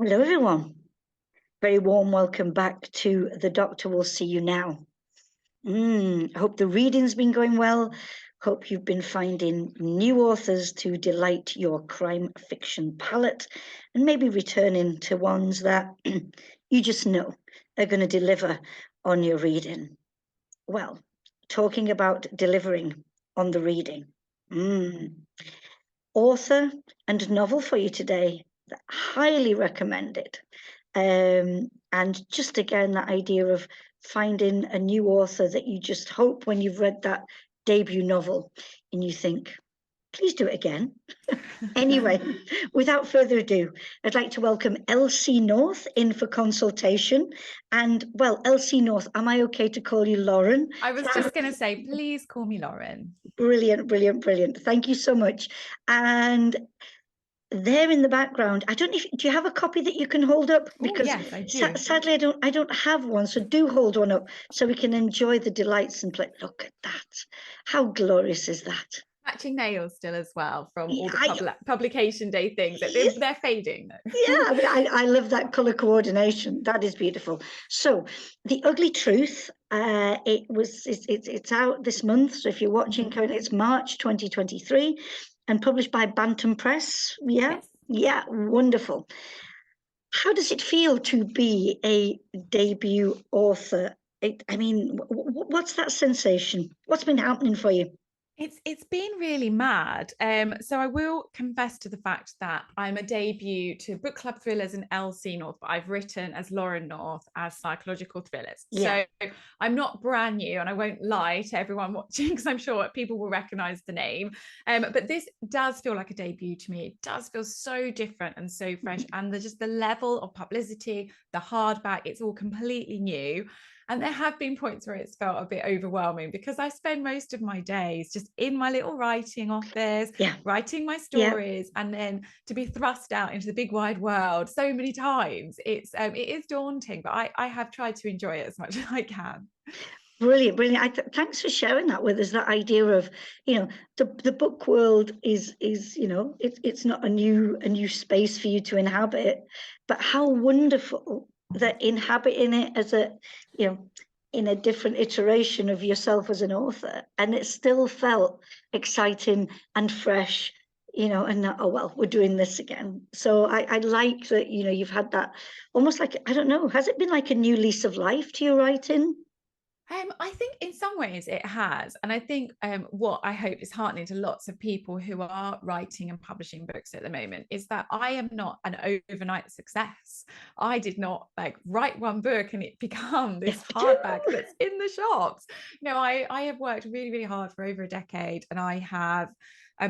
Hello, everyone. Very warm welcome back to The Doctor Will See You Now. I hope the reading's been going well. Hope you've been finding new authors to delight your crime fiction palette and maybe returning to ones that you just know are going to deliver on your reading. Well, talking about delivering on the reading. Author and novel for you today. Highly recommended. And just again, that idea of finding a new author that you just hope when you've read that debut novel and you think, please do it again. Anyway, without further ado, I'd like to welcome L.C North in for consultation. And well, L.C North, am I okay to call you Lauren? I was just going to say, please call me Lauren. Brilliant, brilliant, brilliant. Thank you so much. And there in the background, I don't know if do you have a copy that you can hold up? Because yes, I do. Sadly, I don't have one, so do hold one up so we can enjoy the delights and play. Look at that! How glorious is that? Matching nails still as well from all the Yeah, publication day things. They're fading. Yeah, I mean, I love that color coordination. That is beautiful. So, The Ugly Truth. It's out this month. So if you're watching, it's March 2023, and published by Bantam Press. Yeah, Yes. Yeah, wonderful. How does it feel to be a debut author? I mean, what's that sensation? What's been happening for you? It's been really mad. So I will confess to the fact that I'm a debut to book club thrillers and L.C North, but I've written as Lauren North as psychological thrillers. Yeah. So I'm not brand new, and I won't lie to everyone watching because I'm sure people will recognize the name. But this does feel like a debut to me. It does feel so different and so fresh, and just the level of publicity, the hardback, it's all completely new. And there have been points where it's felt a bit overwhelming because I spend most of my days just in my little writing office, writing my stories, and then to be thrust out into the big wide world so many times, it is daunting, but I have tried to enjoy it as much as I can. Brilliant, brilliant. Thanks for sharing that with us. That idea of, the book world is it's not a new space for you to inhabit, but how wonderful that inhabiting it as a in a different iteration of yourself as an author, and it still felt exciting and fresh, and not, oh well, we're doing this again. So I like that, you've had that almost like, I don't know, has it been like a new lease of life to your writing? I think in some ways it has. And I think what I hope is heartening to lots of people who are writing and publishing books at the moment is that I am not an overnight success. I did not write one book and it become this hardback that's in the shops. I have worked really, really hard for over a decade, and I have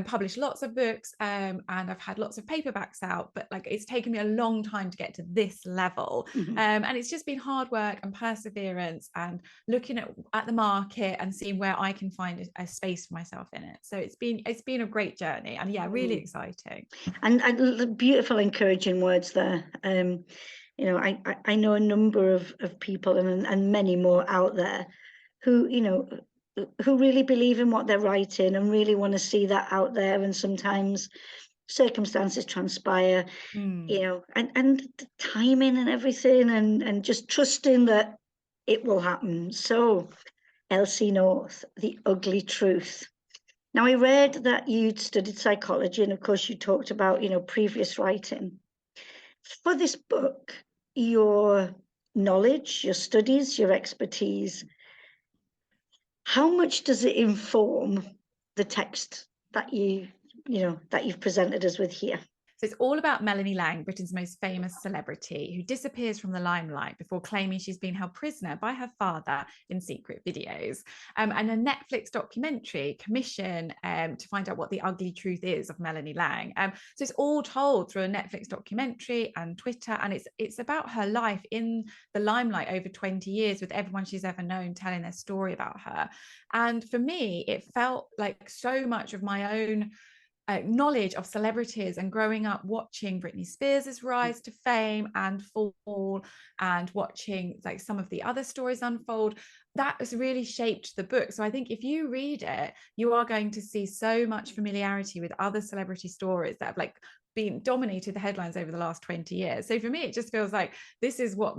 published lots of books, and I've had lots of paperbacks out, but it's taken me a long time to get to this level. And it's just been hard work and perseverance and looking at the market and seeing where I can find a space for myself in it. So it's been a great journey, and really exciting. And beautiful, encouraging words there. I know a number of people and many more out there who really believe in what they're writing and really want to see that out there, and sometimes circumstances transpire, and the timing and everything, and just trusting that it will happen. So, L.C North, The Ugly Truth. Now, I read that you'd studied psychology, and of course you talked about, previous writing. For this book, your knowledge, your studies, your expertise, how much does it inform the text that you've presented us with here? So it's all about Melanie Lang, Britain's most famous celebrity, who disappears from the limelight before claiming she's been held prisoner by her father in secret videos. And a Netflix documentary commissioned to find out what the ugly truth is of Melanie Lang. So it's all told through a Netflix documentary and Twitter, and it's about her life in the limelight over 20 years, with everyone she's ever known telling their story about her. And for me, it felt like so much of my own knowledge of celebrities and growing up watching Britney Spears's rise to fame and fall, and watching some of the other stories unfold. that has really shaped the book. So I think if you read it, you are going to see so much familiarity with other celebrity stories that have like been dominated the headlines over the last 20 years. So for me, it just feels like this is what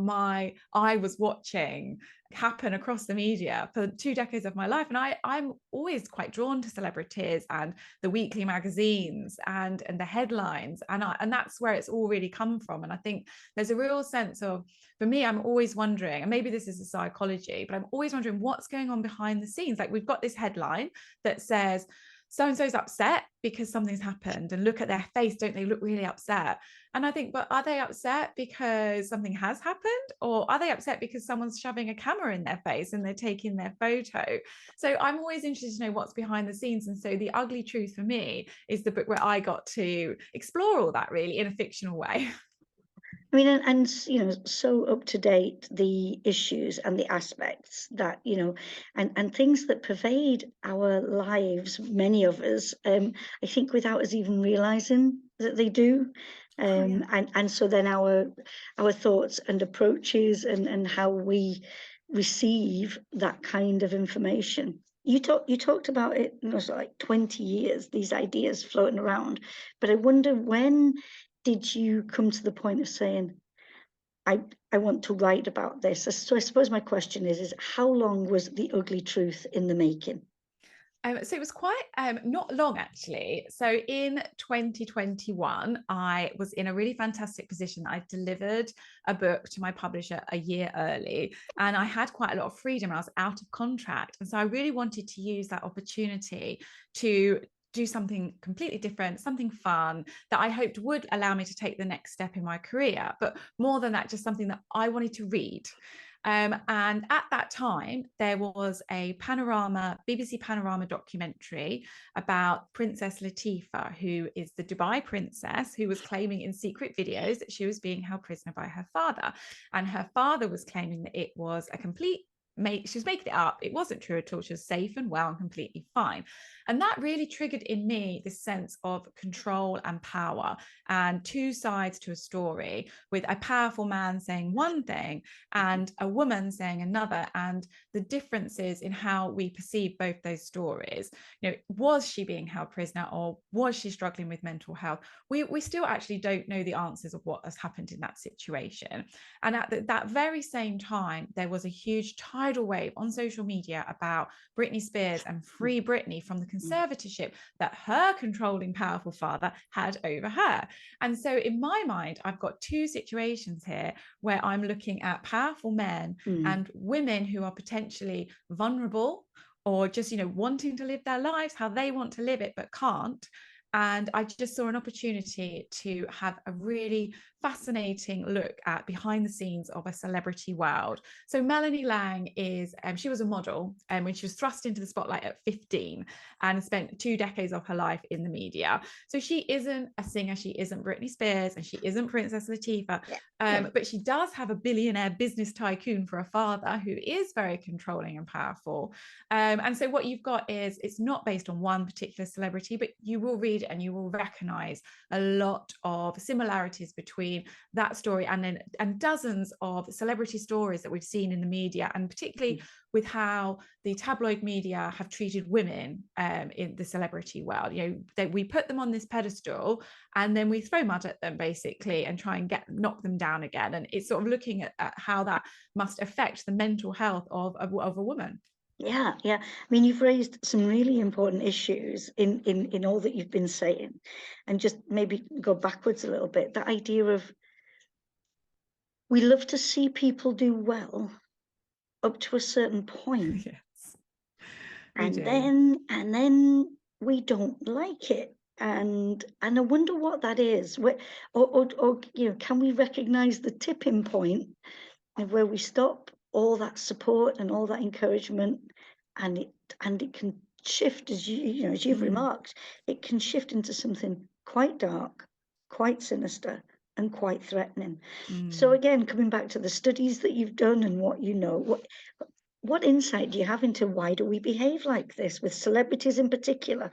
I was watching happen across the media for 2 decades of my life. And I'm always quite drawn to celebrities and the weekly magazines and the headlines. And that's where it's all really come from. And I think there's a real sense of, for me, I'm always wondering, and maybe this is a psychology, but I'm always wondering what's going on behind the scenes. Like we've got this headline that says, so and so's upset because something's happened, and look at their face, don't they look really upset? And I think, but are they upset because something has happened, or are they upset because someone's shoving a camera in their face and they're taking their photo? So I'm always interested to know what's behind the scenes. And so The Ugly Truth for me is the book where I got to explore all that really in a fictional way. I mean, and you know, so up to date, the issues and the aspects that, you know, and things that pervade our lives, many of us, I think without us even realizing that they do. Oh yeah. And so then our thoughts and approaches and how we receive that kind of information. You talked about it, you know, sort of like 20 years, these ideas floating around. But I wonder, when did you come to the point of saying, I want to write about this? So I suppose my question is how long was The Ugly Truth in the making? So it was quite not long actually. So in 2021, I was in a really fantastic position. I delivered a book to my publisher a year early, and I had quite a lot of freedom. I was out of contract, and so I really wanted to use that opportunity to do something completely different, something fun that I hoped would allow me to take the next step in my career. But more than that, just something that I wanted to read. And at that time, there was a BBC Panorama documentary about Princess Latifah, who is the Dubai princess who was claiming in secret videos that she was being held prisoner by her father. And her father was claiming that it was a complete she was making it up. It wasn't true at all. She was safe and well and completely fine. And that really triggered in me this sense of control and power, and two sides to a story, with a powerful man saying one thing and a woman saying another, and the differences in how we perceive both those stories. You know, was she being held prisoner, or was she struggling with mental health? We still actually don't know the answers of what has happened in that situation. And at that very same time, there was a huge tidal wave on social media about Britney Spears and Free Britney from the conservatorship that her controlling, powerful father had over her. And so in my mind, I've got two situations here where I'm looking at powerful men and women who are potentially vulnerable, or just, you know, wanting to live their lives how they want to live it but can't. And I just saw an opportunity to have a really fascinating look at behind the scenes of a celebrity world. So Melanie Lang is, she was a model when she was thrust into the spotlight at 15 and spent 2 decades of her life in the media. So she isn't a singer, she isn't Britney Spears, and she isn't Princess Latifah, but she does have a billionaire business tycoon for a father who is very controlling and powerful. And so what you've got is, it's not based on one particular celebrity, but you will read and you will recognize a lot of similarities between that story and dozens of celebrity stories that we've seen in the media, and particularly with how the tabloid media have treated women in the celebrity world. You know, we put them on this pedestal and then we throw mud at them basically and try and knock them down again. And it's sort of looking at how that must affect the mental health of a woman. Yeah. I mean, you've raised some really important issues in all that you've been saying, and just maybe go backwards a little bit. The idea of, we love to see people do well up to a certain point, Yes, we and do. then we don't like it, and I wonder what that is. Or you know, can we recognize the tipping point of where we stop all that support and all that encouragement, and it can shift, as you know, as you've remarked, it can shift into something quite dark, quite sinister, and quite threatening. So again, coming back to the studies that you've done and what you know, what insight do you have into why do we behave like this with celebrities in particular?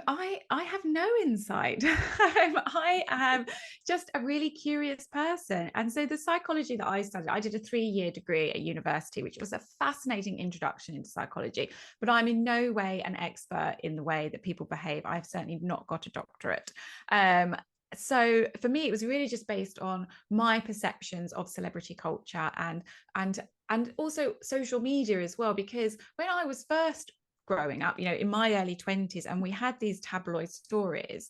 I have no insight. I am just a really curious person. And so the psychology that I studied, I did a 3-year degree at university, which was a fascinating introduction into psychology. But I'm in no way an expert in the way that people behave. I've certainly not got a doctorate. So for me, it was really just based on my perceptions of celebrity culture and also social media as well, because when I was first growing up, in my early 20s, and we had these tabloid stories,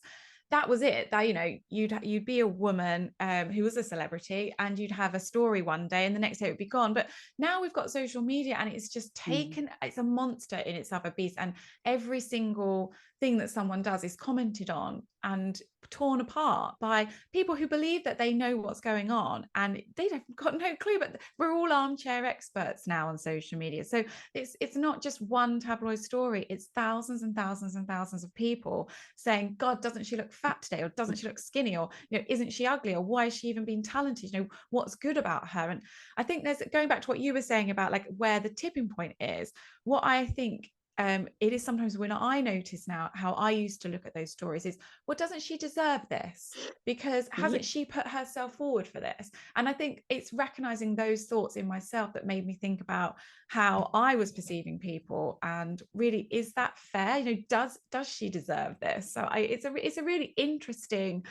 that was it. That, you'd be a woman who was a celebrity, and you'd have a story one day and the next day it would be gone. But now we've got social media, and it's just taken, it's a monster in itself, a beast, and every single thing that someone does is commented on and torn apart by people who believe that they know what's going on, and they've got no clue. But we're all armchair experts now on social media, so it's not just one tabloid story, it's thousands and thousands and thousands of people saying, God, doesn't she look fat today, or doesn't she look skinny, or isn't she ugly, or why is she even being talented, what's good about her. And I think there's, going back to what you were saying about like where the tipping point is, what I think it is sometimes when I notice now how I used to look at those stories is, well, doesn't she deserve this? Because hasn't she put herself forward for this? And I think it's recognizing those thoughts in myself that made me think about how I was perceiving people, and really, is that fair? Does she deserve this? So it's a really interesting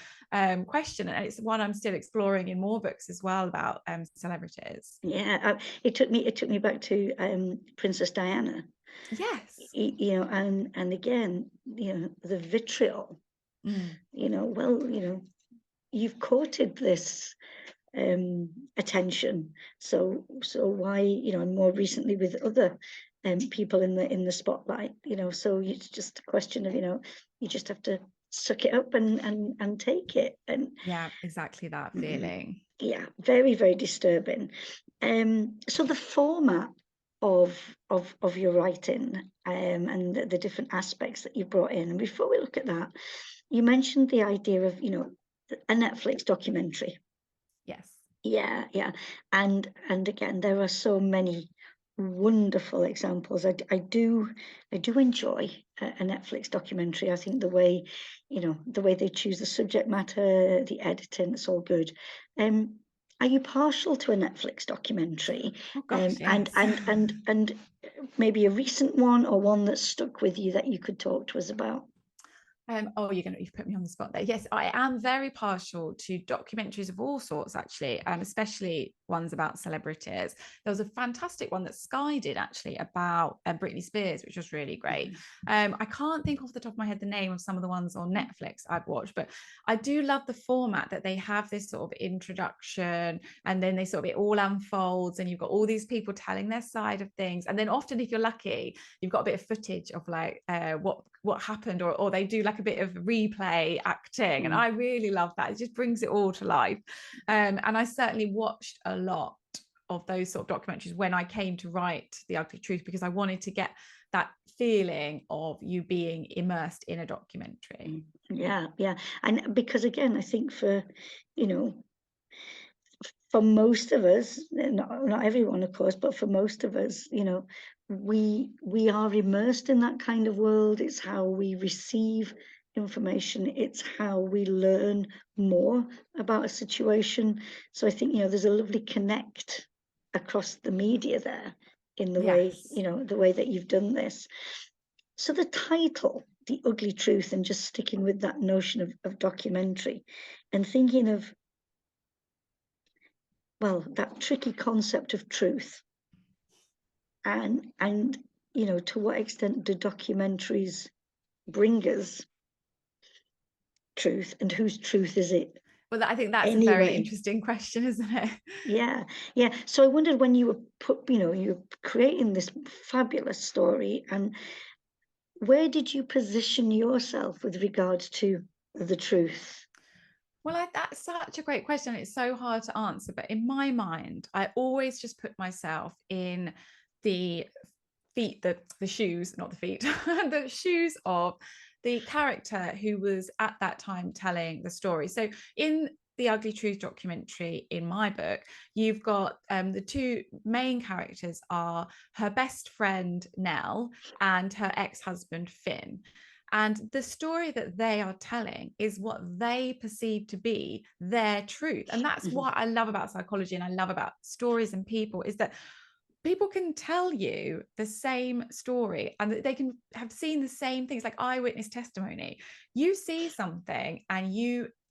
question, and it's one I'm still exploring in more books as well about celebrities. It took me back to Princess Diana. Yes. And again, the vitriol. Mm. You've courted this attention, so why, and more recently with other people in the spotlight, so it's just a question of, you just have to suck it up and take it. And Yeah, exactly that feeling. yeah, very, very disturbing. So the format of your writing, and the different aspects that you brought in. And before we look at that, you mentioned the idea of, a Netflix documentary. Yes. Yeah. And again, there are so many wonderful examples. I do enjoy a Netflix documentary. I think the way they choose the subject matter, the editing, it's all good. Are you partial to a Netflix documentary? Oh gosh, And yes. and maybe a recent one, or one that stuck with you that you could talk to us about? You've put me on the spot there. Yes, I am very partial to documentaries of all sorts, actually, especially ones about celebrities. There was a fantastic one that Sky did actually about Britney Spears, which was really great. I can't think off the top of my head the name of some of the ones on Netflix I've watched, but I do love the format that they have, this sort of introduction, and then it all unfolds, and you've got all these people telling their side of things, and then often, if you're lucky, you've got a bit of footage of like what happened, or they do like a bit of replay acting, and I really love that. It just brings it all to life. And I certainly watched a lot of those sort of documentaries when I came to write The Ugly Truth, because I wanted to get that feeling of you being immersed in a documentary. Yeah. And because again, I think for most of us, not everyone, of course, but for most of us, we are immersed in that kind of world. It's how we receive information. It's how we learn more about a situation. So I think, there's a lovely connect across the media there in the way, Yes. the way that you've done this. So the title, The Ugly Truth, and just sticking with that notion of documentary, and thinking of, well, that tricky concept of truth, and to what extent do documentaries bring us truth, and whose truth is it Well, I think that's a very anyway? interesting question, isn't it? Yeah. So I wondered, when you were you were creating this fabulous story, and where did you position yourself with regards to the truth? Well, that's such a great question. It's so hard to answer, but in my mind, I always just put myself in the feet, the shoes, not the feet, the shoes of the character who was at that time telling the story. So in the Ugly Truth documentary in my book, you've got the two main characters are her best friend Nell and her ex-husband Finn. And the story that they are telling is what they perceive to be their truth. And that's what I love about psychology, and I love about stories and people, is that people can tell you the same story and that they can have seen the same things, like eyewitness testimony. You see something and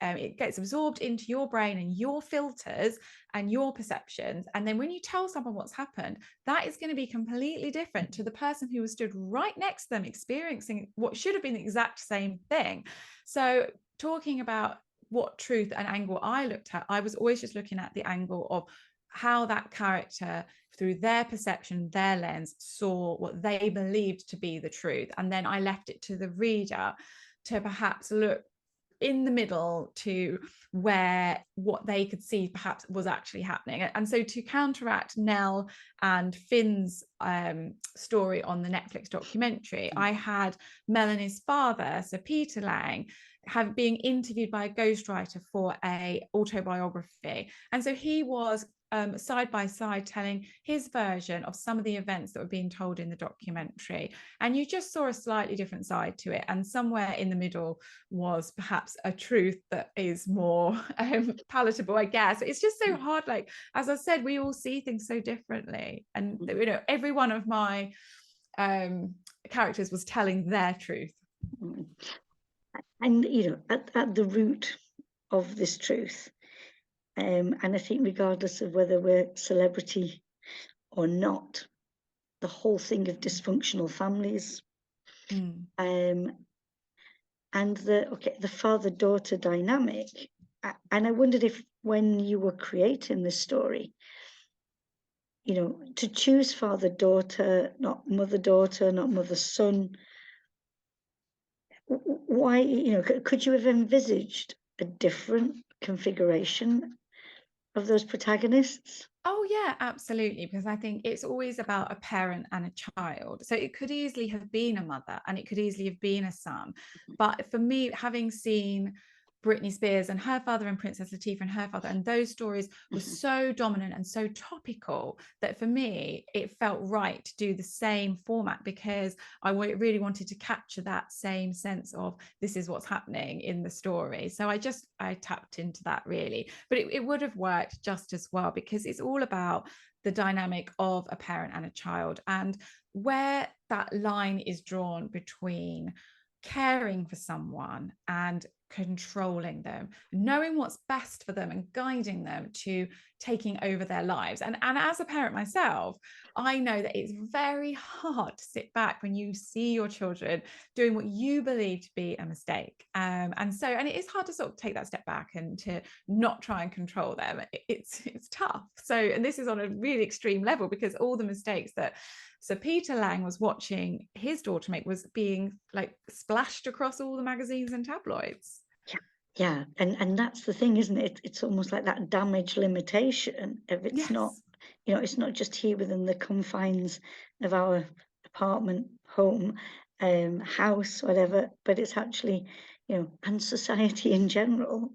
it gets absorbed into your brain and your filters and your perceptions, and then when you tell someone what's happened, that is going to be completely different to the person who was stood right next to them experiencing what should have been the exact same thing. So talking about what truth and angle I looked at, I was always just looking at the angle of how that character, through their perception, their lens, saw what they believed to be the truth. And then I left it to the reader to perhaps look in the middle to where what they could see perhaps was actually happening. And so to counteract Nell and Finn's story on the Netflix documentary, I had Melanie's father, Sir Peter Lang, being interviewed by a ghostwriter for a autobiography. And so he was side by side telling his version of some of the events that were being told in the documentary. And you just saw a slightly different side to it. And somewhere in the middle was perhaps a truth that is more palatable, I guess. It's just so hard. Like, as I said, we all see things so differently. And, you know, every one of my characters was telling their truth. And, you know, at the root of this truth, and I think regardless of whether we're celebrity or not, the whole thing of dysfunctional families, and the father-daughter dynamic. And I wondered if, when you were creating this story, you know, to choose father-daughter, not mother-daughter, not mother-son, why, you know, could you have envisaged a different configuration of those protagonists? Oh, yeah, absolutely. Because I think it's always about a parent and a child. So it could easily have been a mother and it could easily have been a son. But for me, having seen Britney Spears and her father and Princess Latifah and her father, and those stories were so dominant and so topical that for me, it felt right to do the same format, because I really wanted to capture that same sense of this is what's happening in the story. So I tapped into that, really. But it would have worked just as well, because it's all about the dynamic of a parent and a child, and where that line is drawn between caring for someone and controlling them, knowing what's best for them and guiding them to taking over their lives. And as a parent myself, I know that it's very hard to sit back when you see your children doing what you believe to be a mistake. And it is hard to sort of take that step back and to not try and control them. It's tough. So, and this is on a really extreme level, because all the mistakes that Sir Peter Lang was watching his daughter make was being like splashed across all the magazines and tabloids. Yeah, and that's the thing, isn't it? It's almost like that damage limitation of it's not, you know, it's not just here within the confines of our apartment, home, house, whatever, but it's actually, you know, and society in general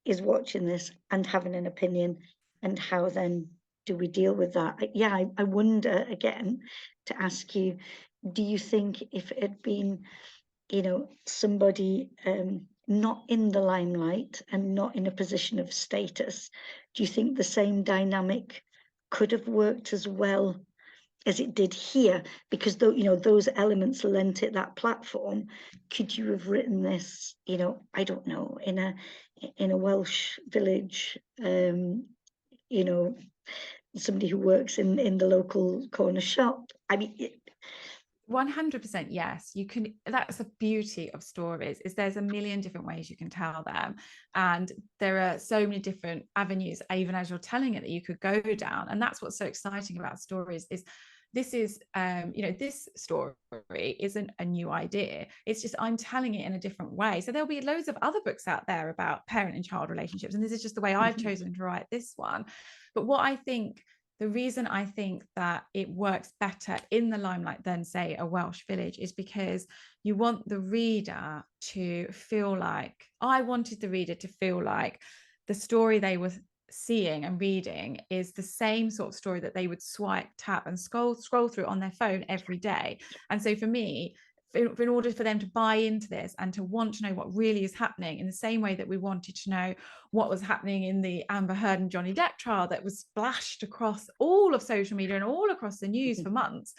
is watching this and having an opinion, and how then do we deal with that? Yeah, I wonder again, to ask you, do you think if it had been, you know, somebody not in the limelight and not in a position of status, do you think the same dynamic could have worked as well as it did here? Because though, you know, those elements lent it that platform. Could you have written this, you know, I don't know, in a Welsh village, you know, somebody who works in the local corner shop? I mean, 100% yes. You can. That's the beauty of stories, is there's a million different ways you can tell them, and there are so many different avenues, even as you're telling it, that you could go down. And that's what's so exciting about stories, is this is you know, this story isn't a new idea. It's just I'm telling it in a different way. So there'll be loads of other books out there about parent and child relationships, and this is just the way I've chosen to write this one. But the reason I think that it works better in the limelight than, say, a Welsh village, is because you want the reader to feel like, I wanted the reader to feel like the story they were seeing and reading is the same sort of story that they would swipe, tap and scroll through on their phone every day. And so for me, in order for them to buy into this and to want to know what really is happening, in the same way that we wanted to know what was happening in the Amber Heard and Johnny Depp trial that was splashed across all of social media and all across the news for months,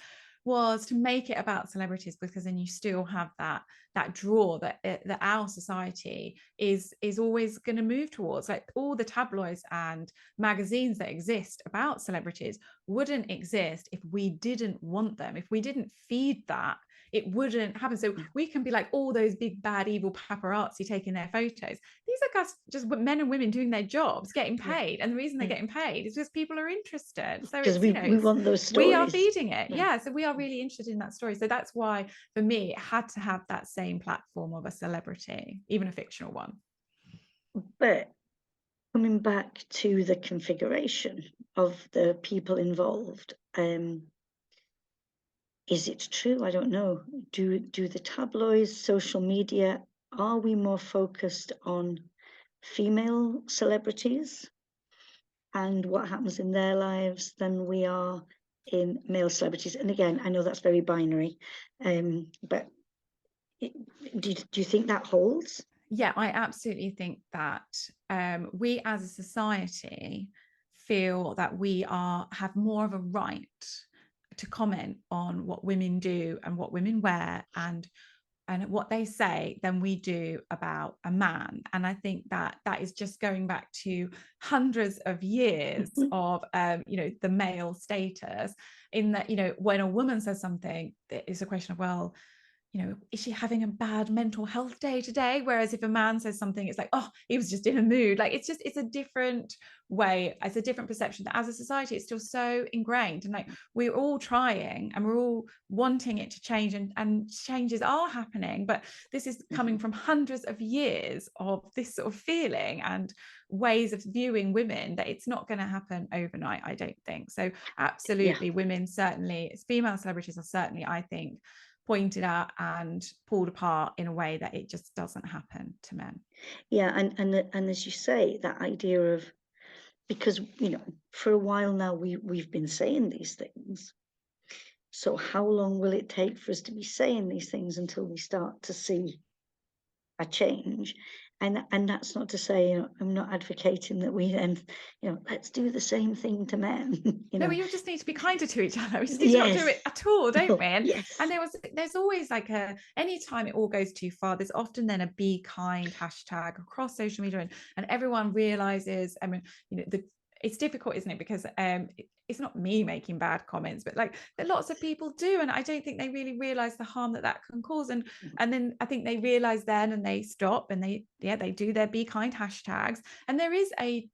was to make it about celebrities, because then you still have that draw that our society is always going to move towards. Like, all the tabloids and magazines that exist about celebrities wouldn't exist if we didn't want them, if we didn't feed that. It wouldn't happen. So we can be like all those big bad evil paparazzi taking their photos. These are just men and women doing their jobs, getting paid, and the reason they're getting paid is because people are interested. So because it's, you know, we want those we are stories. feeding it. Yeah. So we are really interested in that story. So that's why, for me, it had to have that same platform of a celebrity, even a fictional one. But coming back to the configuration of the people involved, is it true? I don't know. Do the tabloids, social media, are we more focused on female celebrities and what happens in their lives than we are in male celebrities? And again, I know that's very binary, but do you think that holds? Yeah, I absolutely think that we as a society feel that we have more of a right to comment on what women do and what women wear and what they say than we do about a man. And I think that is just going back to hundreds of years of the male status, in that, when a woman says something, it's a question of, well, is she having a bad mental health day today? Whereas if a man says something, it's like, oh, he was just in a mood. Like, it's a different way. It's a different perception that as a society, it's still so ingrained. And like, we're all trying and we're all wanting it to change, and changes are happening. But this is coming from hundreds of years of this sort of feeling and ways of viewing women, that it's not going to happen overnight, I don't think. So absolutely, women, certainly female celebrities, are certainly, I think, pointed at and pulled apart in a way that it just doesn't happen to men. Yeah, and as you say, that idea of, because for a while now we've been saying these things. So how long will it take for us to be saying these things until we start to see a change? And that's not to say, I'm not advocating that we then, let's do the same thing to men. No, we just need to be kinder to each other. We just need to not do it at all, don't we? And, yes. And there's always like anytime it all goes too far, there's often then a be kind hashtag across social media, and everyone realizes, I mean, it's difficult, isn't it? Because it's not me making bad comments, but like lots of people do, and I don't think they really realize the harm that can cause. And then I think they realize then, and they stop, and they do their be kind hashtags. And there is a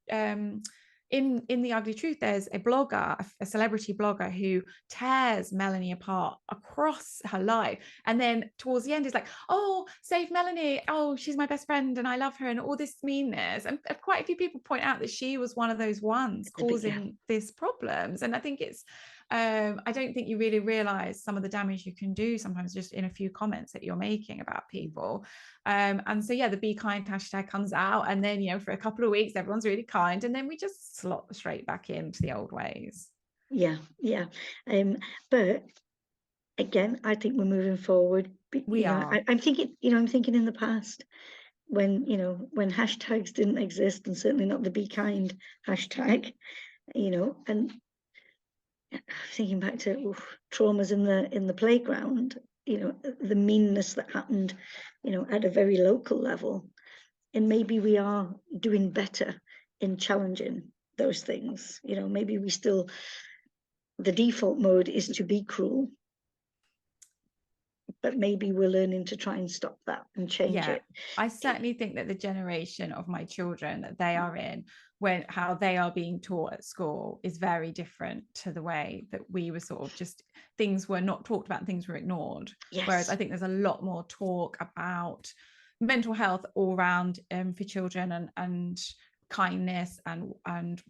in The Ugly Truth, there's a blogger, a celebrity blogger, who tears Melanie apart across her life, and then towards the end is like, oh, save Melanie, oh, she's my best friend and I love her, and all this meanness. And quite a few people point out that she was one of those ones causing these problems. And I think it's I don't think you really realize some of the damage you can do sometimes just in a few comments that you're making about people. And so the be kind hashtag comes out, and then for a couple of weeks everyone's really kind, and then we just slot straight back into the old ways. But again, I think we're moving forward. We are. I'm thinking in the past, when hashtags didn't exist, and certainly not the be kind hashtag, and thinking back to traumas in the playground, the meanness that happened, at a very local level. And maybe we are doing better in challenging those things. Maybe we still, the default mode is to be cruel, but maybe we're learning to try and stop that and change it. I certainly think that the generation of my children that they are in, how they are being taught at school, is very different to the way that we were sort of just, things were not talked about and things were ignored. Yes. Whereas I think there's a lot more talk about mental health all around for children, and kindness, and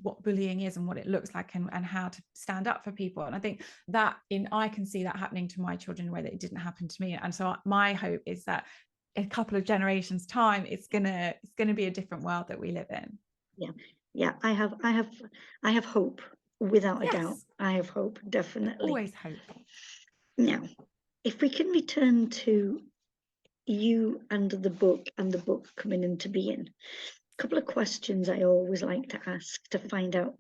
what bullying is and what it looks like, and how to stand up for people. And I think that I can see that happening to my children in a way that it didn't happen to me. And so my hope is that in a couple of generations time, it's gonna be a different world that we live in. I have hope, without a doubt. I have hope, definitely. Always hope. Now, if we can return to you and the book coming into being, a couple of questions I always like to ask to find out,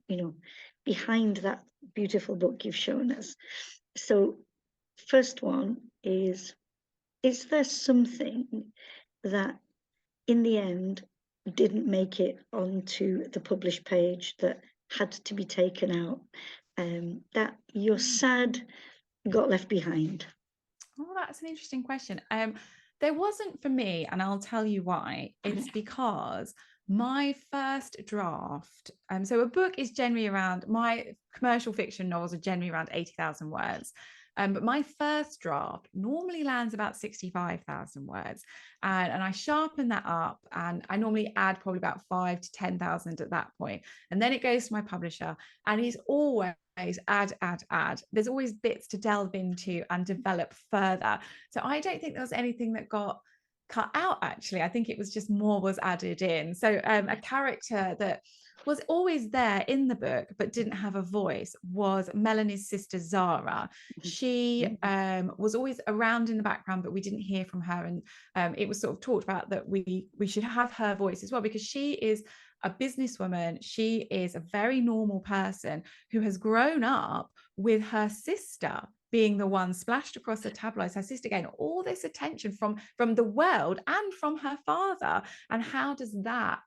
behind that beautiful book you've shown us. So, first one is there something that in the end didn't make it onto the published page that had to be taken out, that you're sad got left behind? Oh, that's an interesting question. There wasn't for me, and I'll tell you why. It's because my first draft, so a book is generally around, my commercial fiction novels are generally around 80,000 words. But my first draft normally lands about 65,000 words. And I sharpen that up, and I normally add probably about 5 to 10,000 at that point. And then it goes to my publisher, and he's always add. There's always bits to delve into and develop further. So I don't think there was anything that got cut out, actually. I think it was just more was added in. So a character that was always there in the book but didn't have a voice was Melanie's sister Zara. She was always around in the background, but we didn't hear from her, and it was sort of talked about that we should have her voice as well, because she is a businesswoman. She is a very normal person who has grown up with her sister being the one splashed across the tabloids, her sister getting all this attention from the world and from her father. And how does that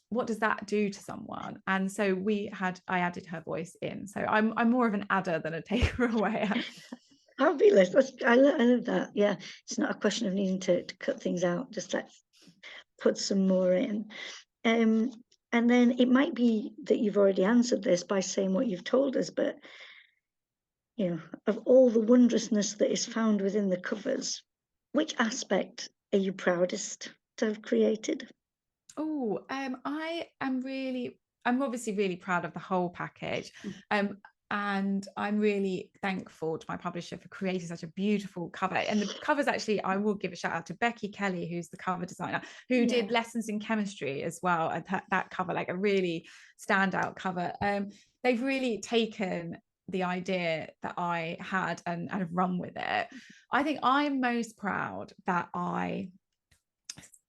what does that do to someone? And so I added her voice in. So I'm more of an adder than a taker away. Fabulous. I love that. Yeah, it's not a question of needing to cut things out. Just let's put some more in. And then it might be that you've already answered this by saying what you've told us, but of all the wondrousness that is found within the covers, which aspect are you proudest to have created? Oh, I'm obviously really proud of the whole package. And I'm really thankful to my publisher for creating such a beautiful cover. And the covers, actually, I will give a shout out to Becky Kelly, who's the cover designer, who did lessons in chemistry as well. And that cover, like a really standout cover. They've really taken the idea that I had and have run with it. I think I'm most proud that I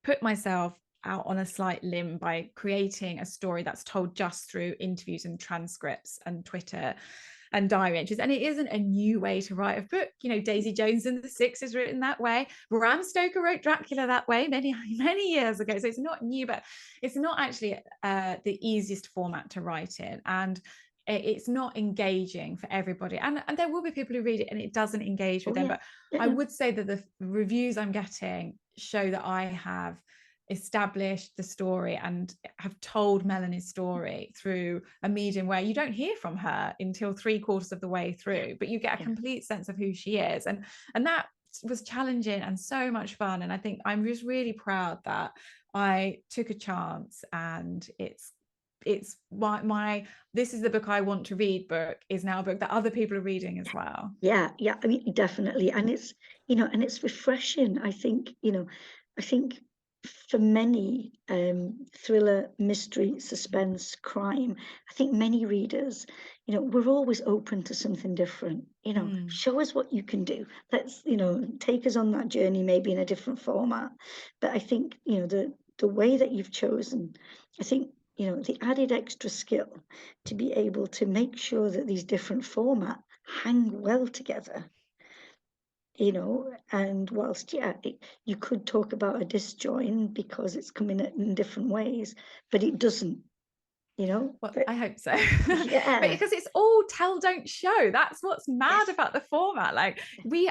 put myself out on a slight limb by creating a story that's told just through interviews and transcripts and Twitter and diary entries. And it isn't a new way to write a book. Daisy Jones and the Six is written that way. Bram Stoker wrote Dracula that way many years ago. So it's not new, but it's not actually the easiest format to write in. And it's not engaging for everybody, and there will be people who read it and it doesn't engage with them. But I would say that the reviews I'm getting show that I have established the story and have told Melanie's story through a medium where you don't hear from her until 3/4 of the way through, but you get a complete sense of who she is, and that was challenging and so much fun. And I think I'm just really proud that I took a chance, and it's my this is the book I want to read book is now a book that other people are reading as well. Yeah, I mean, definitely. And it's and it's refreshing. I think for many, thriller, mystery, suspense, crime, I think many readers, we're always open to something different. Show us what you can do. Let's take us on that journey, maybe in a different format. But I think the way that you've chosen, I think the added extra skill to be able to make sure that these different formats hang well together, and whilst you could talk about a disjoin because it's coming in different ways, but it doesn't. Well, but, I hope so. Yeah. But because it's all tell, don't show. That's what's mad about the format. Like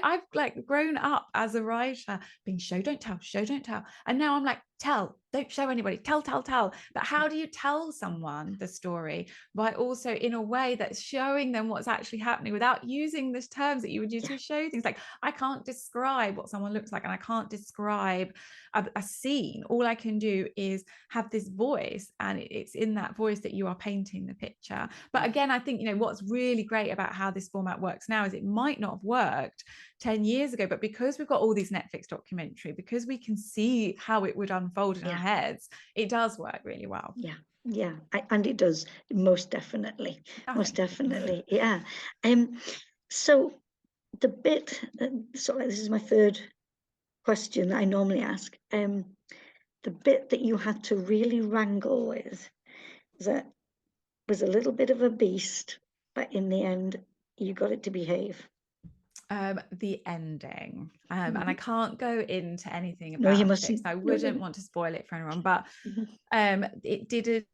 I've like grown up as a writer being show, don't tell, show, don't tell. And now I'm like, tell, don't show anybody, tell. But how do you tell someone the story by also in a way that's showing them what's actually happening without using the terms that you would use to show things? Like I can't describe what someone looks like, and I can't describe a scene. All I can do is have this voice, and it's in that voice that you are painting the picture. But again, I think what's really great about how this format works now is it might not have worked 10 years ago, but because we've got all these Netflix documentary, because we can see how it would unfold in our heads, it does work really well. And it does, most definitely. Oh, most definitely. Yeah. So the bit, so this is my third question that I normally ask. The bit that you had to really wrangle with that was a little bit of a beast, but in the end, you got it to behave. The ending, and I Mhm. can't go into anything No, you about it, mustn't. so I No, no, wouldn't no. want to spoil it for anyone. But Mhm, it didn't.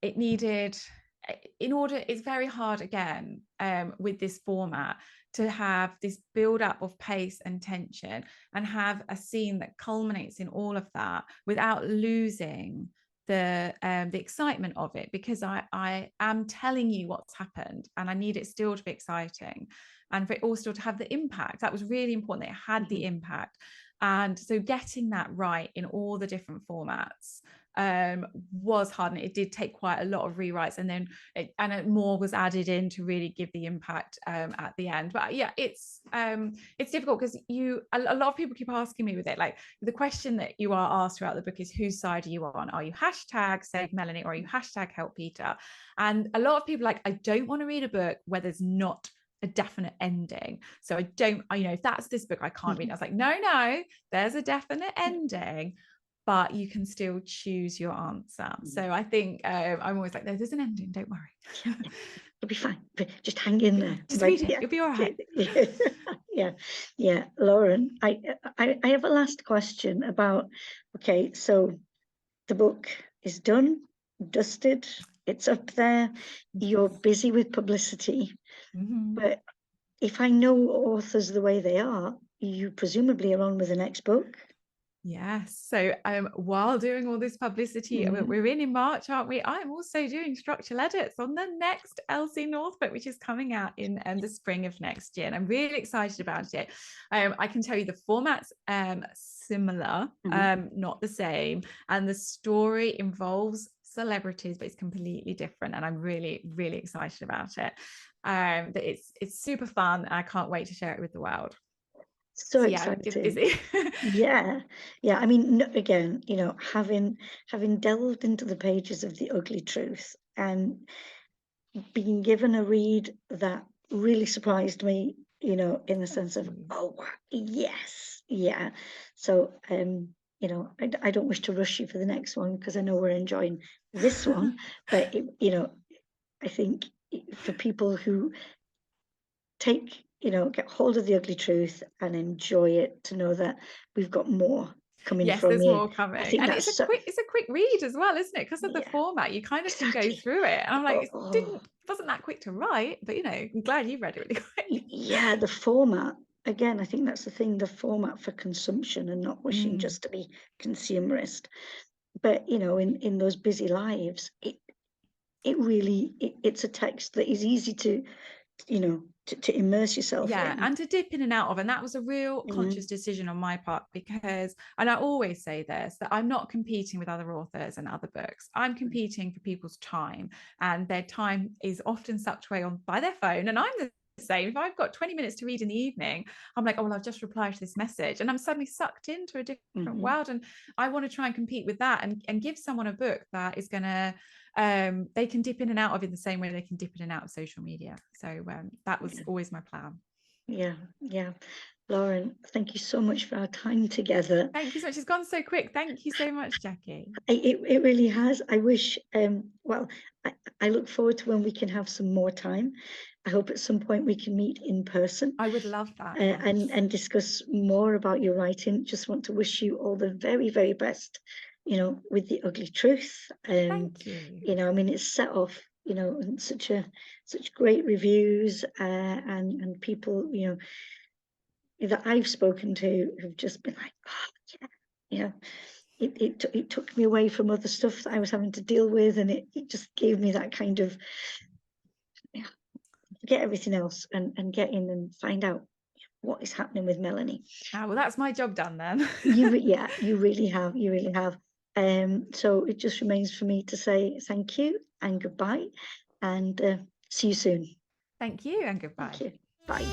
It needed. In order, it's very hard again with this format to have this build up of pace and tension and have a scene that culminates in all of that without losing the excitement of it, because I am telling you what's happened and I need it still to be exciting and for it all still to have the impact. That was really important that it had the mhm, impact. And so getting that right in all the different formats was hard, and it did take quite a lot of rewrites, and then more was added in to really give the impact at the end. But yeah, it's difficult because a lot of people keep asking me with it, like the question that you are asked throughout the book is, whose side are you on? Are you hashtag save Melanie or are you hashtag help Peter? And a lot of people like, I don't want to read a book where there's not a definite ending. So I don't, if that's this book, I can't read it. I was like, no, there's a definite ending, but you can still choose your answer. So I think I'm always like, no, there's an ending, don't worry. yeah, yeah. You'll be fine. But just hang in there. Just Right? read it, Yeah. you'll be all right. Yeah. Yeah. Yeah. Lauren, I have a last question about, okay, so the book is done, dusted, it's up there, you're busy with publicity, Mm-hmm. but if I know authors the way they are, you presumably are on with the next book. Yes. So while doing all this publicity, Mm. we're in March, aren't we? I'm also doing structural edits on the next L.C North book, which is coming out in the spring of next year. And I'm really excited about it. I can tell you the format's similar, Mhm. not the same. And the story involves celebrities, but it's completely different. And I'm really, really excited about it. That it's super fun. And I can't wait to share it with the world. So So yeah, it's exciting. busy. Yeah, yeah. I mean, again, having delved into the pages of The Ugly Truth and being given a read that really surprised me, in the Thank sense of, you. oh, yes, yeah. So, I don't wish to rush you for the next one because I know we're enjoying this one, but I think for people who get hold of The Ugly Truth and enjoy it, to know that we've got more coming Yes, from there's you. more I coming, think and that's so, it's a quick read as well, isn't it? Because of the yeah, format, you kind of can go exactly. through it. And I'm like, Oh, wasn't that quick to write, but I'm glad you read it really quick. yeah, the format. Again, I think that's the thing, the format for consumption and not wishing Mm. just to be consumerist. But in those busy lives, it's a text that is easy to immerse yourself Yeah, in. and to dip in and out of, and that was a real conscious Mhm, decision on my part, because, and I always say this, that I'm not competing with other authors and other books. I'm competing for people's time, and their time is often sucked away by their phone, and I'm the same. If I've got 20 minutes to read in the evening, I'm like, oh well, I'll just reply to this message, and I'm suddenly sucked into a different mhm. world. And I want to try and compete with that, and give someone a book that is going to they can dip in and out of in the same way they can dip in and out of social media. So that was Yeah, always my plan. yeah, yeah. Lauren, thank you so much for our time together. Thank you so much. It's gone so quick. Thank you so much, Jackie. It really has. I wish, well, I look forward to when we can have some more time. I hope at some point we can meet in person, I would love that. and Yes. discuss more about your writing. Just want to wish you all the very, very best, with The Ugly Truth. Thank you. I mean, it's set off, in such great reviews, and people, that I've spoken to have just been like, oh, yeah, it took me away from other stuff that I was having to deal with, and it just gave me that kind of, yeah, forget everything else and get in and find out what is happening with Melanie. Ah, well, that's my job done then. Yeah, you really have, you really have. So it just remains for me to say thank you and goodbye, and see you soon. Thank you and Thank goodbye. you. Bye.